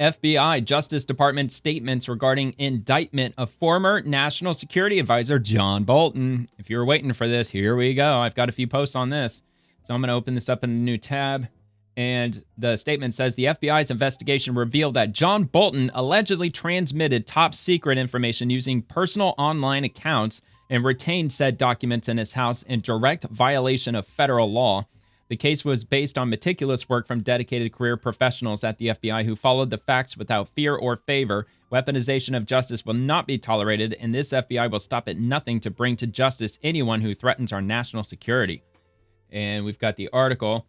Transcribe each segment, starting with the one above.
FBI Justice Department statements regarding indictment of former National Security Advisor John Bolton. If you were waiting for this, here we go. I've got a few posts on this. So I'm going to open this up in a new tab. And the statement says the FBI's investigation revealed that John Bolton allegedly transmitted top secret information using personal online accounts and retained said documents in his house in direct violation of federal law. The case was based on meticulous work from dedicated career professionals at the FBI who followed the facts without fear or favor. Weaponization of justice will not be tolerated, and this FBI will stop at nothing to bring to justice anyone who threatens our national security. And we've got the article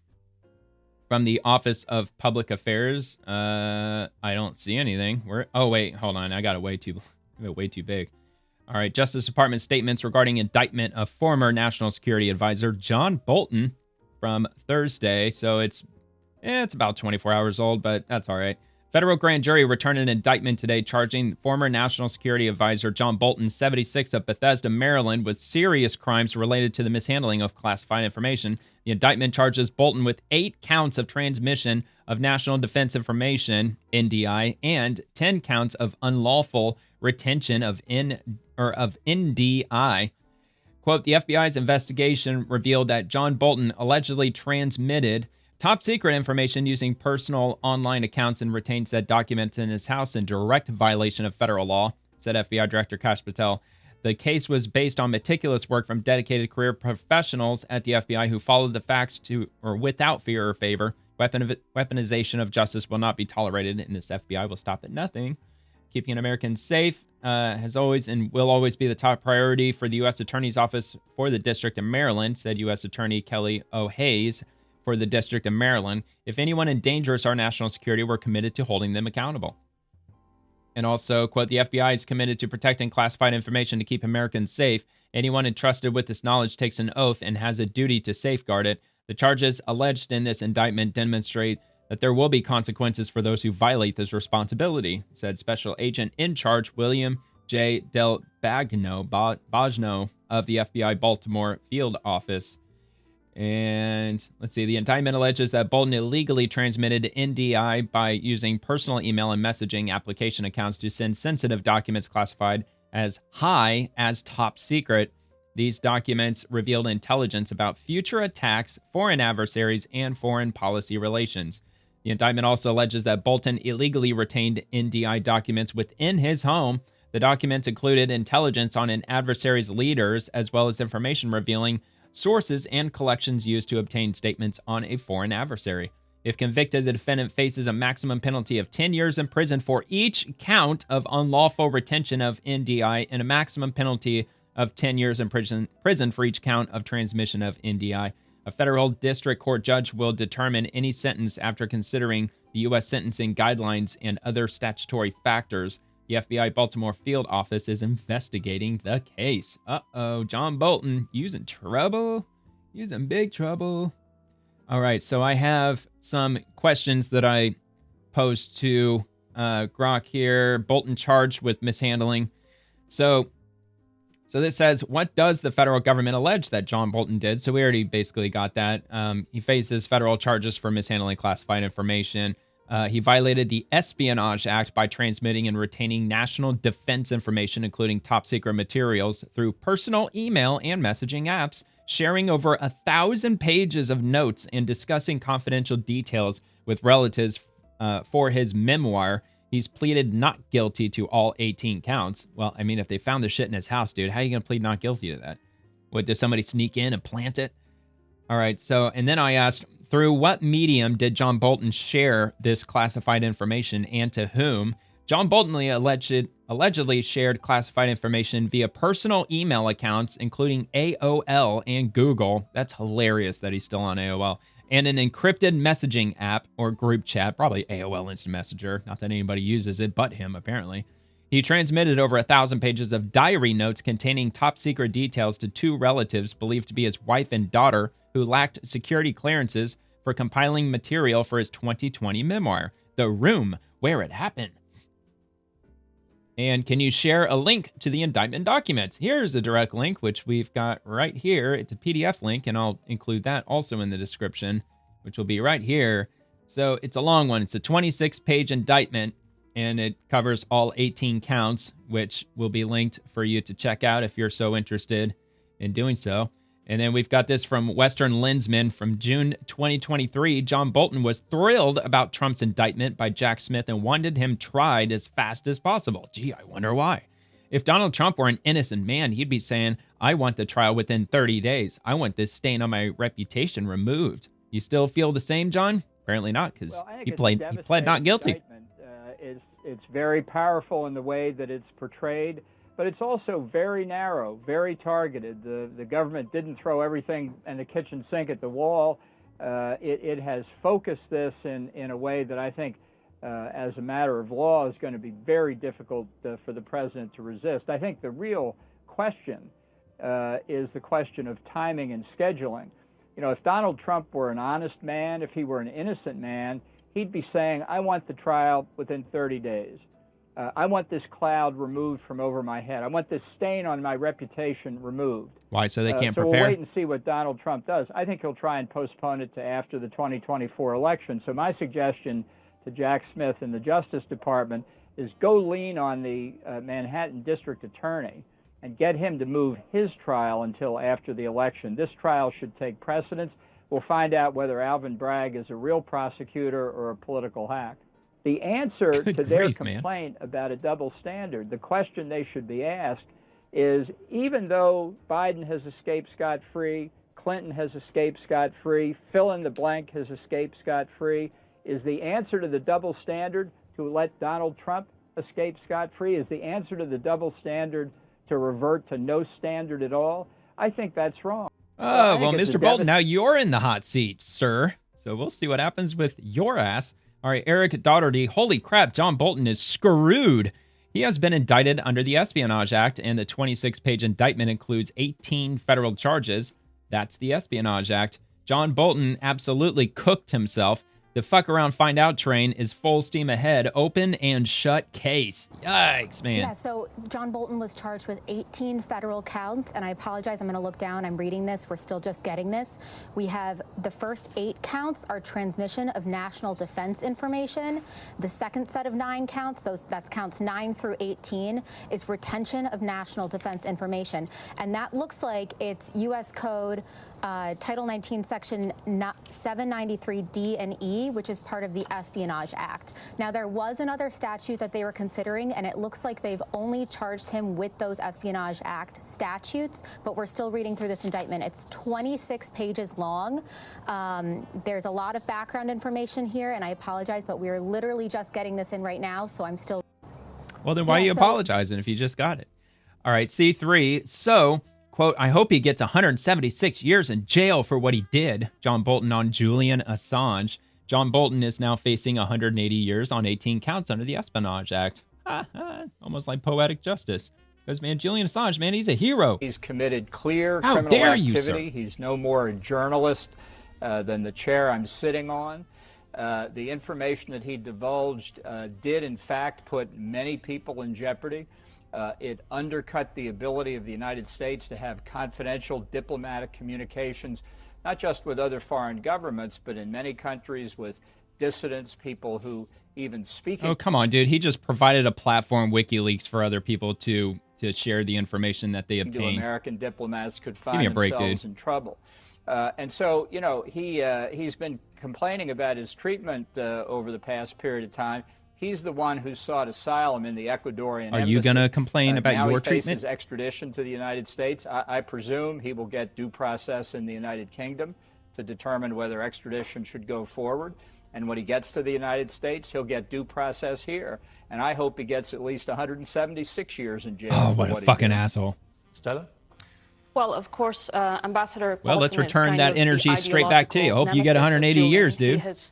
from the Office of Public Affairs. I don't see anything. Oh, wait, hold on. I got it way too big. All right, Justice Department statements regarding indictment of former National Security Advisor John Bolton from Thursday. So it's about 24 hours old, but that's all right. Federal grand jury returned an indictment today charging former National Security Advisor John Bolton, 76, of Bethesda, Maryland, with serious crimes related to the mishandling of classified information. The indictment charges Bolton with 8 counts of transmission of national defense information, NDI, and 10 counts of unlawful retention of NDI. Quote, the FBI's investigation revealed that John Bolton allegedly transmitted top secret information using personal online accounts and retained said documents in his house in direct violation of federal law, said FBI Director Kash Patel. The case was based on meticulous work from dedicated career professionals at the FBI who followed the facts without fear or favor. Weaponization of justice will not be tolerated, and this FBI will stop at nothing. Keeping Americans safe has always and will always be the top priority for the U.S. Attorney's Office for the District of Maryland, said U.S. Attorney Kelly O'Hayes for the District of Maryland. If anyone endangers our national security, we're committed to holding them accountable. And also, quote, the FBI is committed to protecting classified information to keep Americans safe. Anyone entrusted with this knowledge takes an oath and has a duty to safeguard it. The charges alleged in this indictment demonstrate that there will be consequences for those who violate this responsibility, said Special Agent in Charge William J. Del Bogno of the FBI Baltimore Field Office. And let's see, the indictment alleges that Bolton illegally transmitted NDI by using personal email and messaging application accounts to send sensitive documents classified as high as top secret. These documents revealed intelligence about future attacks, foreign adversaries, and foreign policy relations. The indictment also alleges that Bolton illegally retained NDI documents within his home. The documents included intelligence on an adversary's leaders, as well as information revealing sources and collections used to obtain statements on a foreign adversary. If convicted, the defendant faces a maximum penalty of 10 years in prison for each count of unlawful retention of NDI and a maximum penalty of 10 years in prison for each count of transmission of NDI. A federal district court judge will determine any sentence after considering the U.S. sentencing guidelines and other statutory factors. The FBI Baltimore Field Office is investigating the case. Uh-oh, John Bolton, using trouble? Using big trouble. All right, so I have some questions that I posed to Grok here. Bolton charged with mishandling. So this says, what does the federal government allege that John Bolton did? So we already basically got that. He faces federal charges for mishandling classified information. He violated the Espionage Act by transmitting and retaining national defense information, including top secret materials, through personal email and messaging apps, sharing over 1,000 pages of notes and discussing confidential details with relatives for his memoir. He's pleaded not guilty to all 18 counts. Well, I mean, if they found the shit in his house, dude, how are you going to plead not guilty to that? What, does somebody sneak in and plant it? All right, so, and then I asked, through what medium did John Bolton share this classified information and to whom? John Bolton allegedly shared classified information via personal email accounts, including AOL and Google. That's hilarious that he's still on AOL. And an encrypted messaging app or group chat, probably AOL Instant Messenger. Not that anybody uses it but him, apparently. He transmitted over 1,000 pages of diary notes containing top secret details to 2 relatives believed to be his wife and daughter who lacked security clearances for compiling material for his 2020 memoir, The Room Where It Happened. And can you share a link to the indictment documents? Here's a direct link, which we've got right here. It's a PDF link, and I'll include that also in the description, which will be right here. So it's a long one. It's a 26-page indictment. and it covers all 18 counts, which will be linked for you to check out if you're so interested in doing so. And then we've got this from Western Lensman from June 2023. John Bolton was thrilled about Trump's indictment by Jack Smith and wanted him tried as fast as possible. Gee, I wonder why. If Donald Trump were an innocent man, he'd be saying, I want the trial within 30 days. I want this stain on my reputation removed. You still feel the same, John? Apparently not, because he pled not guilty. It's very powerful in the way that it's portrayed, but it's also very narrow, very targeted. The government didn't throw everything in the kitchen sink at the wall. It has focused this in a way that I think, as a matter of law, is going to be very difficult for the president to resist. I think the real question is the question of timing and scheduling. You know, if Donald Trump were an honest man, if he were an innocent man, he'd be saying, I want the trial within 30 days. I want this cloud removed from over my head. I want this stain on my reputation removed. Why? So they can't so prepare? We'll wait and see what Donald Trump does. I think he'll try and postpone it to after the 2024 election. So my suggestion to Jack Smith and the Justice Department is go lean on the Manhattan District Attorney and get him to move his trial until after the election. This trial should take precedence. We'll find out whether Alvin Bragg is a real prosecutor or a political hack. The answer to their complaint about a double standard, the question they should be asked is, even though Biden has escaped scot-free, Clinton has escaped scot-free, fill in the blank has escaped scot-free, is the answer to the double standard to let Donald Trump escape scot-free? Is the answer to the double standard to revert to no standard at all? I think that's wrong. Oh, well, Mr. Bolton, now you're in the hot seat, sir. So we'll see what happens with your ass. All right, Eric Daugherty, holy crap, John Bolton is screwed. He has been indicted under the Espionage Act, and the 26-page indictment includes 18 federal charges. That's the Espionage Act. John Bolton absolutely cooked himself. The fuck around find out train is full steam ahead, open and shut case. Yikes, man. Yeah, so John Bolton was charged with 18 federal counts, and I apologize, I'm gonna look down, I'm reading this, we're still just getting this. We have the first 8 counts are transmission of national defense information. The second set of 9 counts, that's counts 9 through 18, is retention of national defense information. And that looks like it's U.S. Code Title 19, Section 793D and E, which is part of the Espionage Act. Now, there was another statute that they were considering, and it looks like they've only charged him with those Espionage Act statutes, but we're still reading through this indictment. It's 26 pages long. There's a lot of background information here, and I apologize, but we're literally just getting this in right now, so I'm still... Well, then why are you apologizing if you just got it? All right, C3. So... quote, I hope he gets 176 years in jail for what he did. John Bolton on Julian Assange. John Bolton is now facing 180 years on 18 counts under the Espionage Act. Almost like poetic justice. Because, man, Julian Assange, man, he's a hero. He's committed clear criminal activity. You, he's no more a journalist than the chair I'm sitting on. The information that he divulged did, in fact, put many people in jeopardy. It undercut the ability of the United States to have confidential diplomatic communications, not just with other foreign governments, but in many countries with dissidents, people who even speak. Oh, come on, dude. He just provided a platform, WikiLeaks, for other people to share the information that they obtained. American diplomats could find themselves in trouble. And so, you know, he's been complaining about his treatment over the past period of time. He's the one who sought asylum in the Ecuadorian embassy. Are you going to complain about your treatment? Now he faces extradition to the United States. I presume he will get due process in the United Kingdom to determine whether extradition should go forward. And when he gets to the United States, he'll get due process here. And I hope he gets at least 176 years in jail. Oh, what a fucking asshole. Stella? Well, of course, Ambassador Bolton, well, let's return that energy straight back to you. I hope you get 180 years, dude. He has,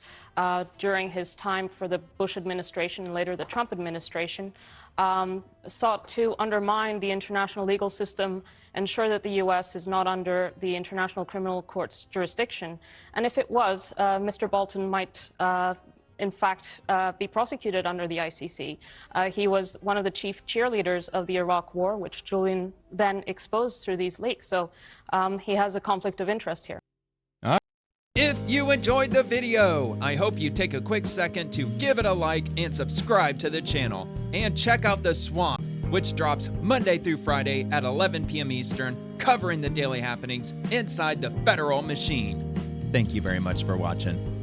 during his time for the Bush administration and later the Trump administration, sought to undermine the international legal system, ensure that the U.S. is not under the International Criminal Court's jurisdiction. And if it was, Mr. Bolton might, in fact, be prosecuted under the ICC. He was one of the chief cheerleaders of the Iraq War, which Julian then exposed through these leaks. So he has a conflict of interest here. If you enjoyed the video, I hope you take a quick second to give it a like and subscribe to the channel. And check out The Swamp, which drops Monday through Friday at 11 p.m. Eastern, covering the daily happenings inside the federal machine. Thank you very much for watching.